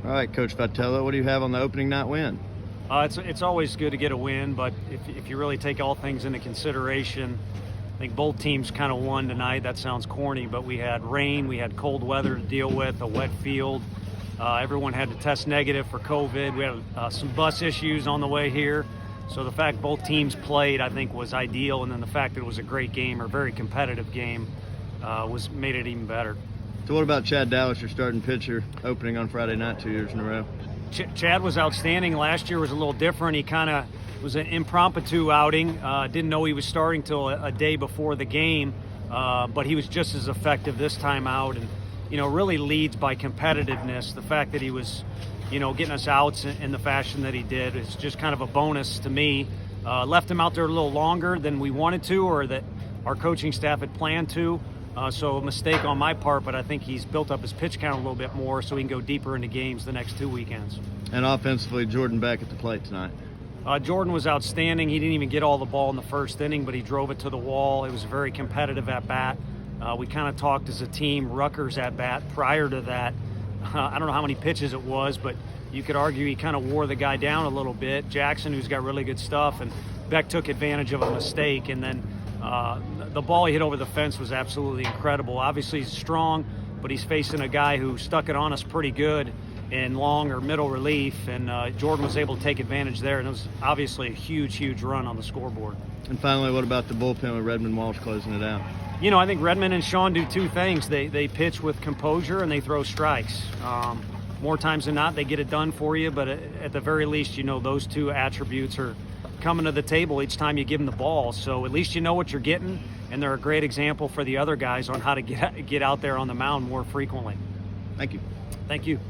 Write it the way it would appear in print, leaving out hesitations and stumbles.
All right, Coach Vitello, what do you have on the opening night win? It's always good to get a win, but if you really take all things into consideration, I think both teams kind of won tonight. That sounds corny, but we had rain, we had cold weather to deal with, a wet field. Everyone had to test negative for COVID. We had some bus issues on the way here. So the fact both teams played, I think, was ideal, and then the fact that it was a great game or very competitive game made it even better. So what about Chad Dallas, your starting pitcher, opening on Friday night 2 years in a row? Chad was outstanding. Last year was a little different. He kind of was an impromptu outing. Didn't know he was starting till a day before the game, but he was just as effective this time out, and really leads by competitiveness. The fact that he was getting us outs in the fashion that he did is just kind of a bonus to me. Left him out there a little longer than we wanted to, or that our coaching staff had planned to. So a mistake on my part, but I think he's built up his pitch count a little bit more so he can go deeper into games the next 2 weekends. And offensively, Jordan back at the plate tonight. Jordan was outstanding. He didn't even get all the ball in the first inning, but he drove it to the wall. It was a very competitive at bat. We kind of talked as a team, Rutgers at bat prior to that. I don't know how many pitches it was, but you could argue he kind of wore the guy down a little bit. Jackson, who's got really good stuff, and Beck took advantage of a mistake, and then the ball he hit over the fence was absolutely incredible. Obviously he's strong, but he's facing a guy who stuck it on us pretty good in long or middle relief, and Jordan was able to take advantage there, and it was obviously a huge run on the scoreboard. And finally, what about the bullpen with Redmond Walsh closing it out? I think Redmond and Sean do two things. They pitch with composure and they throw strikes. More times than not, they get it done for you, but at the very least, those two attributes are coming to the table each time you give them the ball. So at least you know what you're getting, and they're a great example for the other guys on how to get out there on the mound more frequently. Thank you. Thank you.